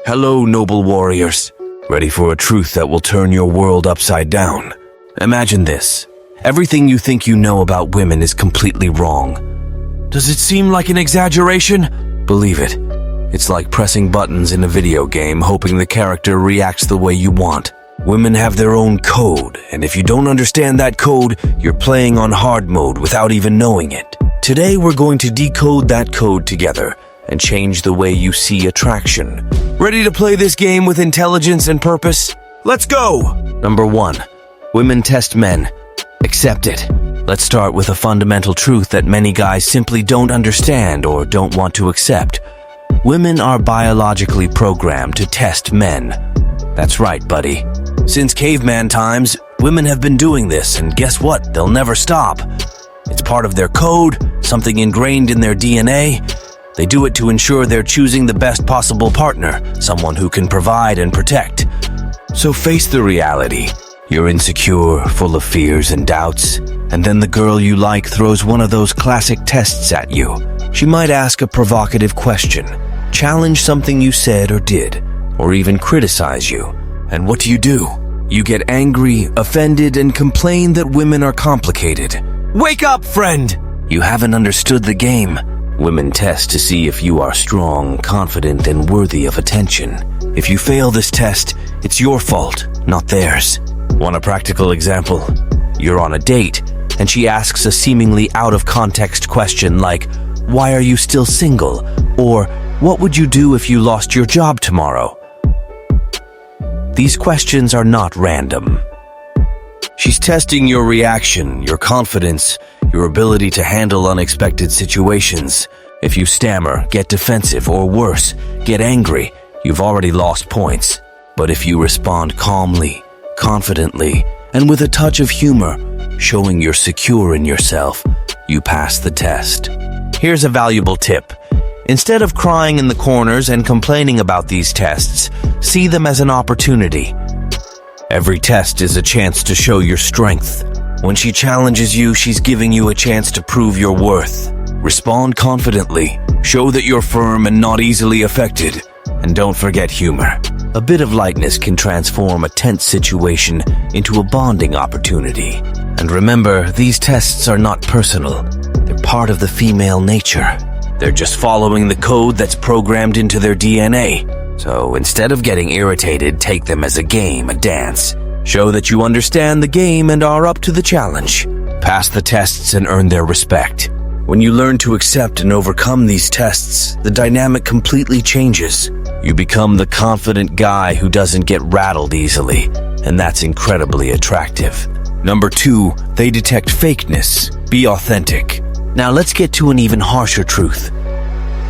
Hello, noble warriors. Ready for a truth that will turn your world upside down? Imagine this. Everything you think you know about women is completely wrong. Does it seem like an exaggeration? Believe it. It's like pressing buttons in a video game, hoping the character reacts the way you want. Women have their own code, and if you don't understand that code, you're playing on hard mode without even knowing it. Today, we're going to decode that code together and change the way you see attraction. Ready to play this game with intelligence and purpose? Let's go! Number 1. Women test men. Accept it. Let's start with a fundamental truth that many guys simply don't understand or don't want to accept. Women are biologically programmed to test men. That's right, buddy. Since caveman times, women have been doing this, and guess what? They'll never stop. It's part of their code, something ingrained in their DNA. They do it to ensure they're choosing the best possible partner, someone who can provide and protect. So face the reality. You're insecure, full of fears and doubts, and then the girl you like throws one of those classic tests at you. She might ask a provocative question, challenge something you said or did, or even criticize you. And what do? You get angry, offended, and complain that women are complicated. Wake up, friend! You haven't understood the game. Women test to see if you are strong, confident, and worthy of attention. If you fail this test, it's your fault, not theirs. Want a practical example? You're on a date, and she asks a seemingly out-of-context question like, "Why are you still single?" Or, "What would you do if you lost your job tomorrow?" These questions are not random. She's testing your reaction, your confidence, your ability to handle unexpected situations. If you stammer, get defensive, or worse, get angry, you've already lost points. But if you respond calmly, confidently, and with a touch of humor, showing you're secure in yourself, you pass the test. Here's a valuable tip. Instead of crying in the corners and complaining about these tests, see them as an opportunity. Every test is a chance to show your strength. When she challenges you, she's giving you a chance to prove your worth. Respond confidently, show that you're firm and not easily affected, and don't forget humor. A bit of lightness can transform a tense situation into a bonding opportunity. And remember, these tests are not personal. They're part of the female nature. They're just following the code that's programmed into their DNA. So instead of getting irritated, take them as a game, a dance. Show that you understand the game and are up to the challenge. Pass the tests and earn their respect. When you learn to accept and overcome these tests, the dynamic completely changes. You become the confident guy who doesn't get rattled easily, and that's incredibly attractive. Number 2, they detect fakeness. Be authentic. Now let's get to an even harsher truth.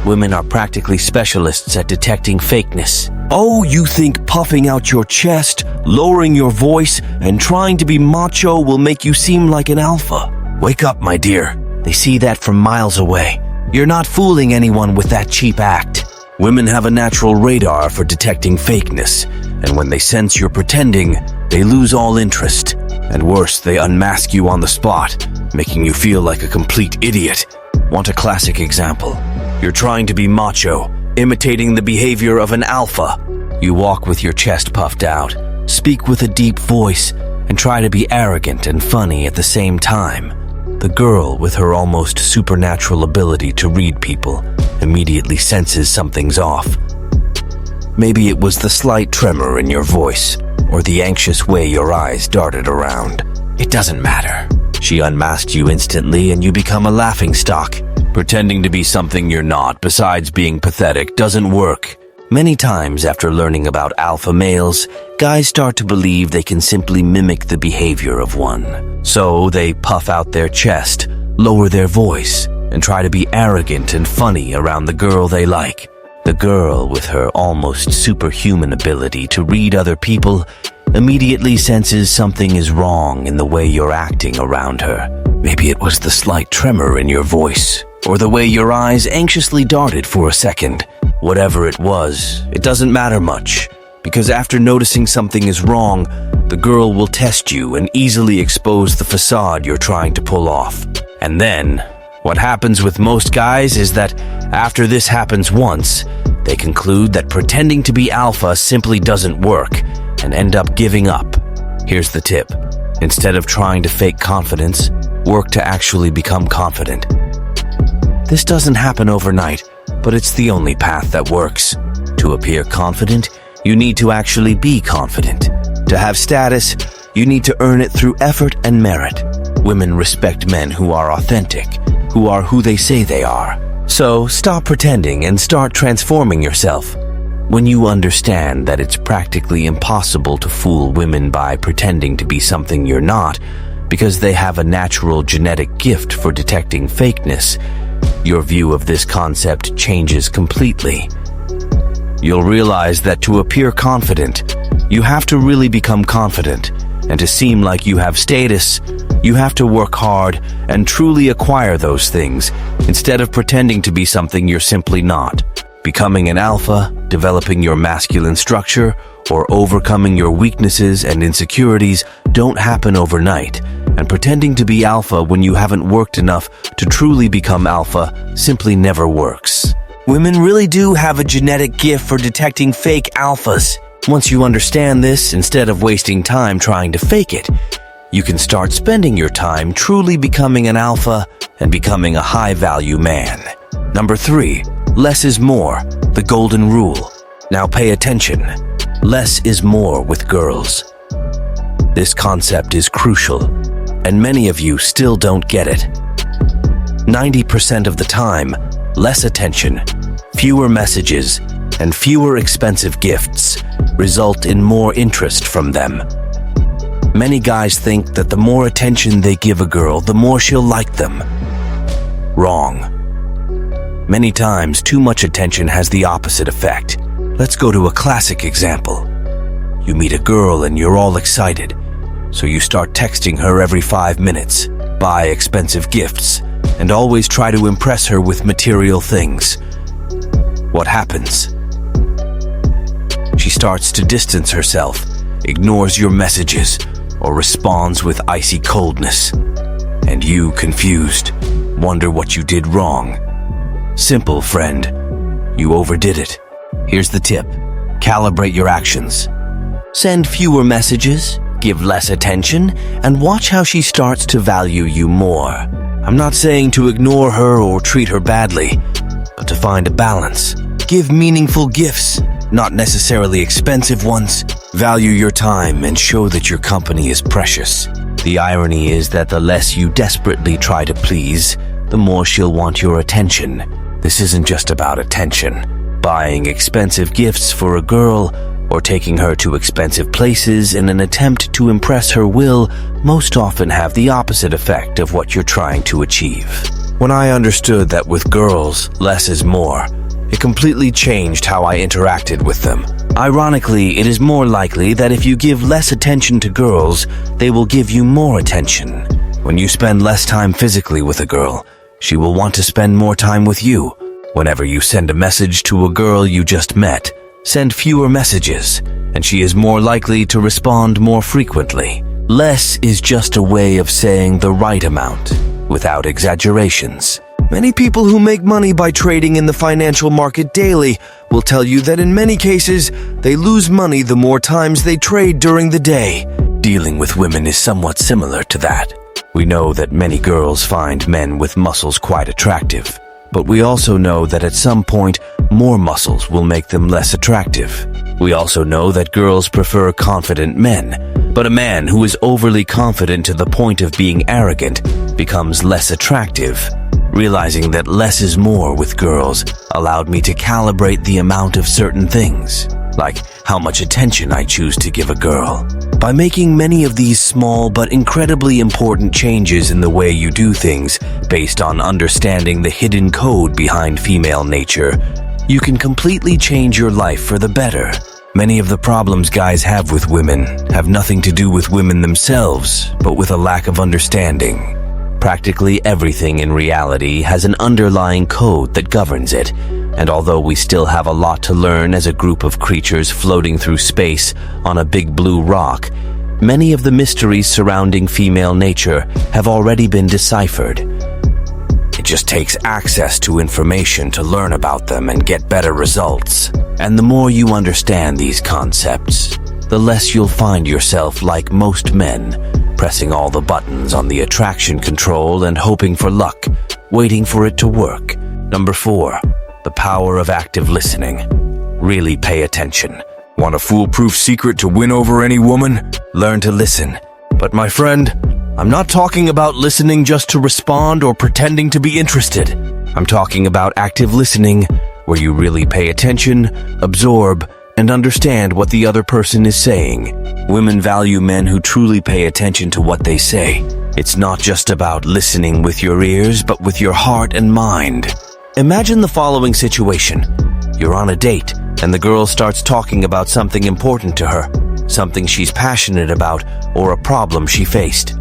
Women are practically specialists at detecting fakeness. Oh, you think puffing out your chest, lowering your voice, and trying to be macho will make you seem like an alpha? Wake up, my dear. They see that from miles away. You're not fooling anyone with that cheap act. Women have a natural radar for detecting fakeness, and when they sense you're pretending, they lose all interest. And worse, they unmask you on the spot, making you feel like a complete idiot. Want a classic example? You're trying to be macho, imitating the behavior of an alpha. You walk with your chest puffed out, speak with a deep voice, and try to be arrogant and funny at the same time. The girl, with her almost supernatural ability to read people, immediately senses something's off. Maybe it was the slight tremor in your voice, or the anxious way your eyes darted around. It doesn't matter. She unmasked you instantly and you become a laughingstock. Pretending to be something you're not, besides being pathetic, doesn't work. Many times after learning about alpha males, guys start to believe they can simply mimic the behavior of one. So they puff out their chest, lower their voice, and try to be arrogant and funny around the girl they like. The girl, with her almost superhuman ability to read other people, immediately senses something is wrong in the way you're acting around her. Maybe it was the slight tremor in your voice, or the way your eyes anxiously darted for a second. Whatever it was, it doesn't matter much, because after noticing something is wrong, the girl will test you and easily expose the facade you're trying to pull off. And then, what happens with most guys is that after this happens once, They conclude that pretending to be alpha simply doesn't work and end up giving up. Here's the tip. Instead of trying to fake confidence, work to actually become confident. This doesn't happen overnight, but it's the only path that works. To appear confident, you need to actually be confident. To have status, you need to earn it through effort and merit. Women respect men who are authentic, who are who they say they are. So stop pretending and start transforming yourself. When you understand that it's practically impossible to fool women by pretending to be something you're not, because they have a natural genetic gift for detecting fakeness, your view of this concept changes completely. You'll realize that to appear confident, you have to really become confident, and to seem like you have status, you have to work hard and truly acquire those things, instead of pretending to be something you're simply not. Becoming an alpha, developing your masculine structure, or overcoming your weaknesses and insecurities don't happen overnight, and pretending to be alpha when you haven't worked enough to truly become alpha simply never works. Women really do have a genetic gift for detecting fake alphas. Once you understand this, instead of wasting time trying to fake it, you can start spending your time truly becoming an alpha and becoming a high-value man. Number 3, less is more, the golden rule. Now pay attention. Less is more with girls. This concept is crucial, and many of you still don't get it. 90% of the time, less attention, fewer messages, and fewer expensive gifts result in more interest from them. Many guys think that the more attention they give a girl, the more she'll like them. Wrong. Many times, too much attention has the opposite effect. Let's go to a classic example. You meet a girl and you're all excited, so you start texting her every 5 minutes, buy expensive gifts, and always try to impress her with material things. What happens? She starts to distance herself, ignores your messages, or responds with icy coldness. And you, confused, wonder what you did wrong. Simple, friend. You overdid it. Here's the tip. Calibrate your actions. Send fewer messages, give less attention, and watch how she starts to value you more. I'm not saying to ignore her or treat her badly, but to find a balance. Give meaningful gifts, not necessarily expensive ones. Value your time and show that your company is precious. The irony is that the less you desperately try to please, the more she'll want your attention. This isn't just about attention. Buying expensive gifts for a girl or taking her to expensive places in an attempt to impress her will most often have the opposite effect of what you're trying to achieve. When I understood that with girls, less is more, it completely changed how I interacted with them. Ironically, it is more likely that if you give less attention to girls, they will give you more attention. When you spend less time physically with a girl, she will want to spend more time with you. Whenever you send a message to a girl you just met, send fewer messages, and she is more likely to respond more frequently. Less is just a way of saying the right amount, without exaggerations. Many people who make money by trading in the financial market daily will tell you that in many cases, they lose money the more times they trade during the day. Dealing with women is somewhat similar to that. We know that many girls find men with muscles quite attractive, but we also know that at some point, more muscles will make them less attractive. We also know that girls prefer confident men, but a man who is overly confident to the point of being arrogant becomes less attractive. Realizing that less is more with girls allowed me to calibrate the amount of certain things, like how much attention I choose to give a girl. By making many of these small but incredibly important changes in the way you do things based on understanding the hidden code behind female nature, you can completely change your life for the better. Many of the problems guys have with women have nothing to do with women themselves, but with a lack of understanding. Practically everything in reality has an underlying code that governs it, and although we still have a lot to learn as a group of creatures floating through space on a big blue rock, many of the mysteries surrounding female nature have already been deciphered. It just takes access to information to learn about them and get better results. And the more you understand these concepts, the less you'll find yourself like most men, pressing all the buttons on the attraction control and hoping for luck, waiting for it to work. Number 4, the power of active listening. Really pay attention. Want a foolproof secret to win over any woman? Learn to listen. But my friend, I'm not talking about listening just to respond or pretending to be interested. I'm talking about active listening, where you really pay attention, absorb, and understand what the other person is saying. Women value men who truly pay attention to what they say. It's not just about listening with your ears, but with your heart and mind. Imagine the following situation. You're on a date, and the girl starts talking about something important to her, something she's passionate about, or a problem she faced.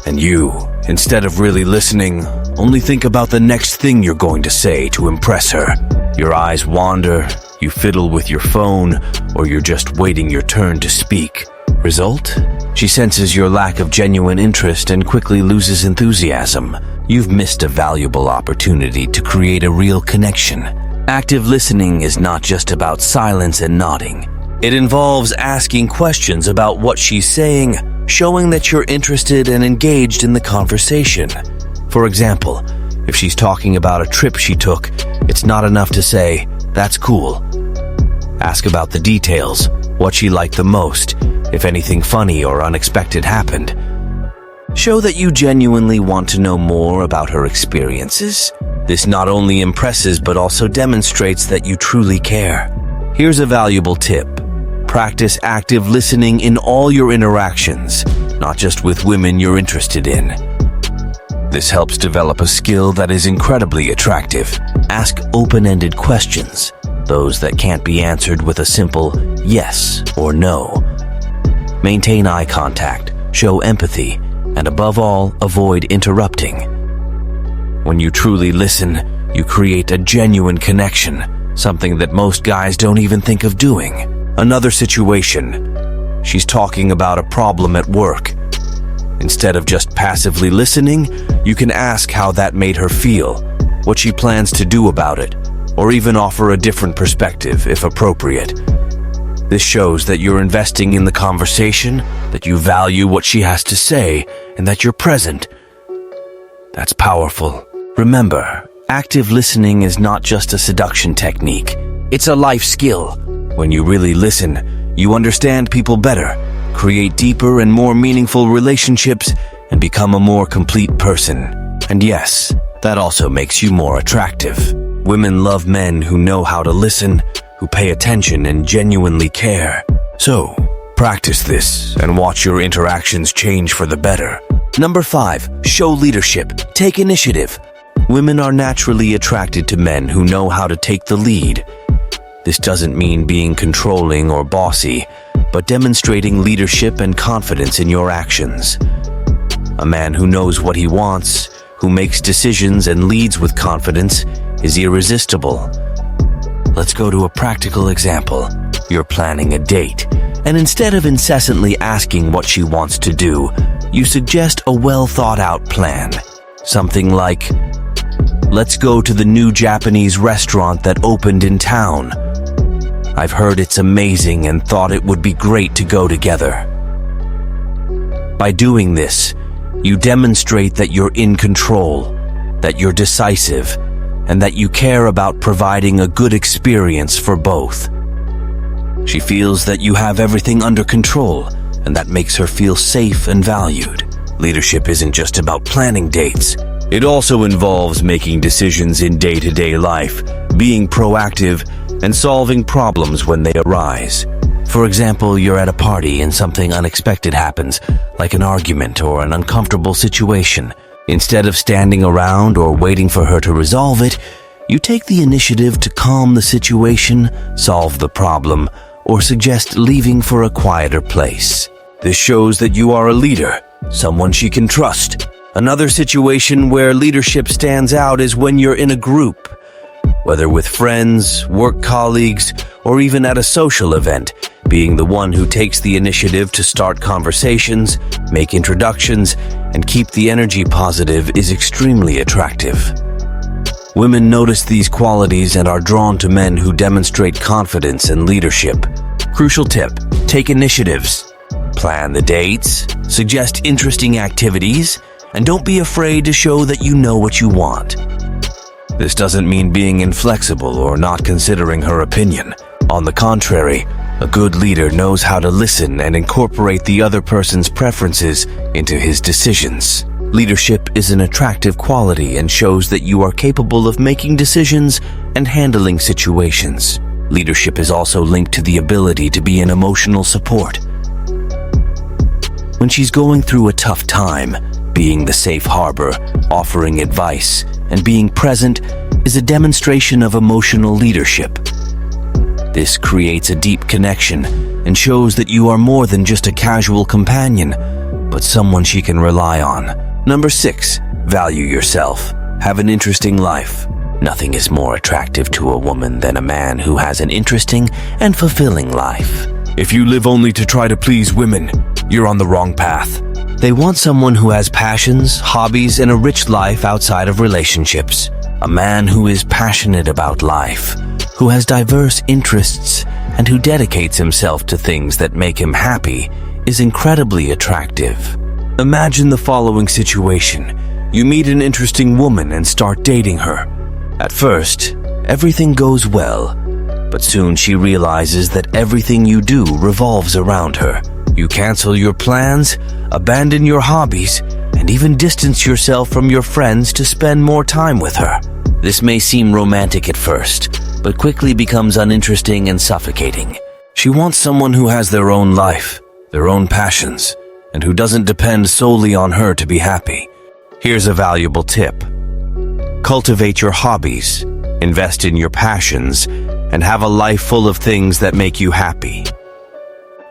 And you, instead of really listening, only think about the next thing you're going to say to impress her. Your eyes wander, you fiddle with your phone, or you're just waiting your turn to speak. Result? She senses your lack of genuine interest and quickly loses enthusiasm. You've missed a valuable opportunity to create a real connection. Active listening is not just about silence and nodding. It involves asking questions about what she's saying, showing that you're interested and engaged in the conversation. For example, if she's talking about a trip she took, it's not enough to say, "That's cool." Ask about the details, what she liked the most, if anything funny or unexpected happened. Show that you genuinely want to know more about her experiences. This not only impresses but also demonstrates that you truly care. Here's a valuable tip. Practice active listening in all your interactions, not just with women you're interested in. This helps develop a skill that is incredibly attractive. Ask open-ended questions, those that can't be answered with a simple yes or no. Maintain eye contact, show empathy, and above all, avoid interrupting. When you truly listen, you create a genuine connection, something that most guys don't even think of doing. Another situation. She's talking about a problem at work. Instead of just passively listening, you can ask how that made her feel, what she plans to do about it, or even offer a different perspective if appropriate. This shows that you're investing in the conversation, that you value what she has to say, and that you're present. That's powerful. Remember, active listening is not just a seduction technique. It's a life skill. When you really listen, you understand people better, create deeper and more meaningful relationships, and become a more complete person. And yes, that also makes you more attractive. Women love men who know how to listen, who pay attention and genuinely care. So, practice this and watch your interactions change for the better. Number 5, show leadership. Take initiative. Women are naturally attracted to men who know how to take the lead. This doesn't mean being controlling or bossy, but demonstrating leadership and confidence in your actions. A man who knows what he wants, who makes decisions and leads with confidence, is irresistible. Let's go to a practical example. You're planning a date, and instead of incessantly asking what she wants to do, you suggest a well-thought-out plan. Something like, "Let's go to the new Japanese restaurant that opened in town. I've heard it's amazing and thought it would be great to go together." By doing this, you demonstrate that you're in control, that you're decisive, and that you care about providing a good experience for both. She feels that you have everything under control, and that makes her feel safe and valued. Leadership isn't just about planning dates. It also involves making decisions in day-to-day life, being proactive, and solving problems when they arise. For example, you're at a party and something unexpected happens, like an argument or an uncomfortable situation. Instead of standing around or waiting for her to resolve it, you take the initiative to calm the situation, solve the problem, or suggest leaving for a quieter place. This shows that you are a leader, someone she can trust. Another situation where leadership stands out is when you're in a group. Whether with friends, work colleagues, or even at a social event, Being the one who takes the initiative to start conversations, make introductions, and keep the energy positive is extremely attractive. Women notice these qualities and are drawn to men who demonstrate confidence and leadership. Crucial tip: take initiatives. Plan the dates, suggest interesting activities, and don't be afraid to show that you know what you want. This doesn't mean being inflexible or not considering her opinion. On the contrary, a good leader knows how to listen and incorporate the other person's preferences into his decisions. Leadership is an attractive quality and shows that you are capable of making decisions and handling situations. Leadership is also linked to the ability to be an emotional support. When she's going through a tough time, being the safe harbor, offering advice, and being present is a demonstration of emotional leadership. This creates a deep connection and shows that you are more than just a casual companion, but someone she can rely on. Number 6, value yourself. Have an interesting life. Nothing is more attractive to a woman than a man who has an interesting and fulfilling life. If you live only to try to please women, you're on the wrong path. They want someone who has passions, hobbies, and a rich life outside of relationships. A man who is passionate about life, who has diverse interests, and who dedicates himself to things that make him happy is incredibly attractive. Imagine the following situation. You meet an interesting woman and start dating her. At first, everything goes well, but soon she realizes that everything you do revolves around her. You cancel your plans, abandon your hobbies, and even distance yourself from your friends to spend more time with her. This may seem romantic at first, but quickly becomes uninteresting and suffocating. She wants someone who has their own life, their own passions, and who doesn't depend solely on her to be happy. Here's a valuable tip. Cultivate your hobbies, invest in your passions, and have a life full of things that make you happy.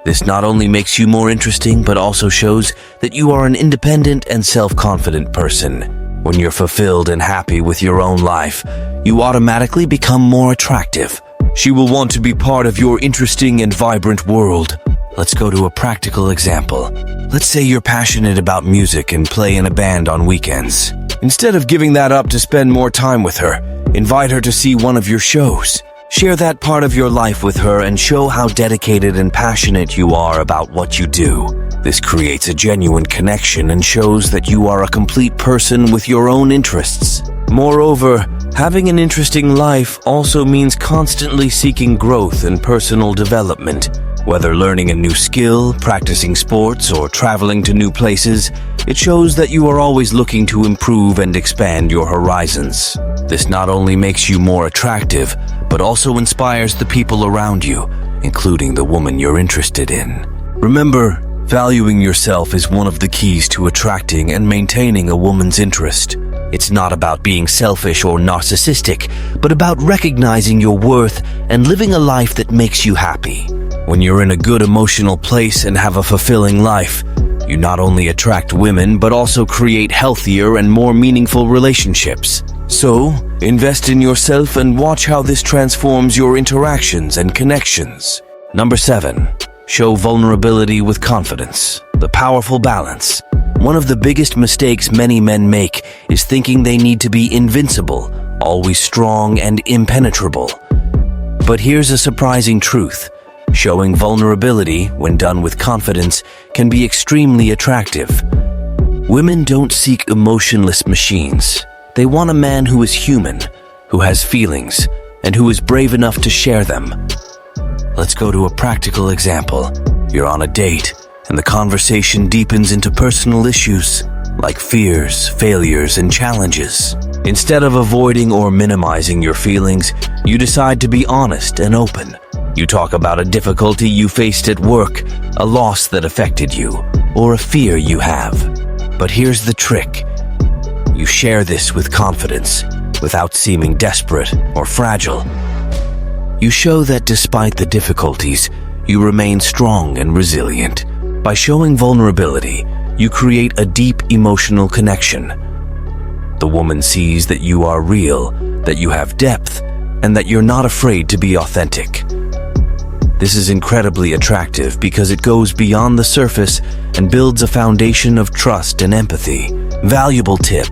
This not only makes you more interesting, but also shows that you are an independent and self-confident person. When you're fulfilled and happy with your own life, you automatically become more attractive. She will want to be part of your interesting and vibrant world. Let's go to a practical example. Let's say you're passionate about music and play in a band on weekends. Instead of giving that up to spend more time with her, invite her to see one of your shows. Share that part of your life with her and show how dedicated and passionate you are about what you do. This creates a genuine connection and shows that you are a complete person with your own interests. Moreover, having an interesting life also means constantly seeking growth and personal development. Whether learning a new skill, practicing sports, or traveling to new places, it shows that you are always looking to improve and expand your horizons. This not only makes you more attractive, but also inspires the people around you, including the woman you're interested in. Remember, valuing yourself is one of the keys to attracting and maintaining a woman's interest. It's not about being selfish or narcissistic, but about recognizing your worth and living a life that makes you happy. When you're in a good emotional place and have a fulfilling life, you not only attract women, but also create healthier and more meaningful relationships. So, invest in yourself and watch how this transforms your interactions and connections. Number 7. Show vulnerability with confidence. The powerful balance. One of the biggest mistakes many men make is thinking they need to be invincible, always strong and impenetrable. But here's a surprising truth. Showing vulnerability, when done with confidence, can be extremely attractive. Women don't seek emotionless machines. They want a man who is human, who has feelings, and who is brave enough to share them. Let's go to a practical example. You're on a date, and the conversation deepens into personal issues, like fears, failures, and challenges. Instead of avoiding or minimizing your feelings, you decide to be honest and open. You talk about a difficulty you faced at work, a loss that affected you, or a fear you have. But here's the trick. You share this with confidence, without seeming desperate or fragile. You show that despite the difficulties, you remain strong and resilient. By showing vulnerability, you create a deep emotional connection. The woman sees that you are real, that you have depth, and that you're not afraid to be authentic. This is incredibly attractive because it goes beyond the surface and builds a foundation of trust and empathy. Valuable tip: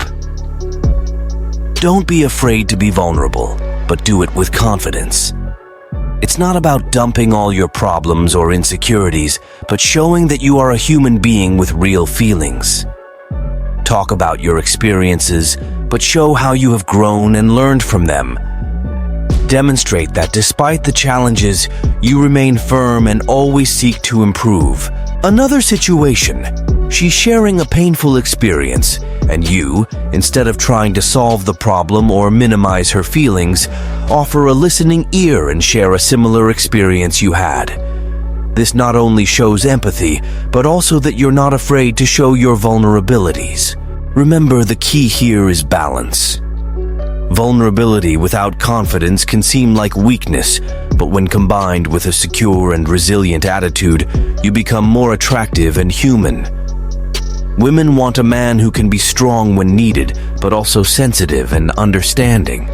don't be afraid to be vulnerable, but do it with confidence. It's not about dumping all your problems or insecurities, but showing that you are a human being with real feelings. Talk about your experiences, but show how you have grown and learned from them. Demonstrate that despite the challenges, you remain firm and always seek to improve. Another situation: she's sharing a painful experience, and you, instead of trying to solve the problem or minimize her feelings, offer a listening ear and share a similar experience you had. This not only shows empathy, but also that you're not afraid to show your vulnerabilities. Remember, the key here is balance. Vulnerability without confidence can seem like weakness, but when combined with a secure and resilient attitude, you become more attractive and human. Women want a man who can be strong when needed, but also sensitive and understanding.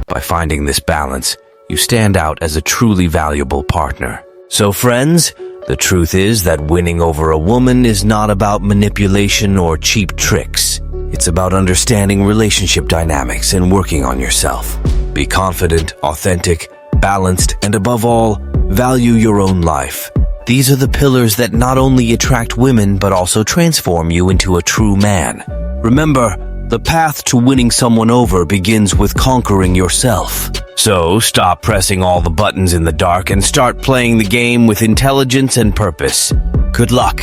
By finding this balance, you stand out as a truly valuable partner. So friends, the truth is that winning over a woman is not about manipulation or cheap tricks. It's about understanding relationship dynamics and working on yourself. Be confident, authentic, balanced, and above all, value your own life. These are the pillars that not only attract women, but also transform you into a true man. Remember, the path to winning someone over begins with conquering yourself. So, stop pressing all the buttons in the dark and start playing the game with intelligence and purpose. Good luck.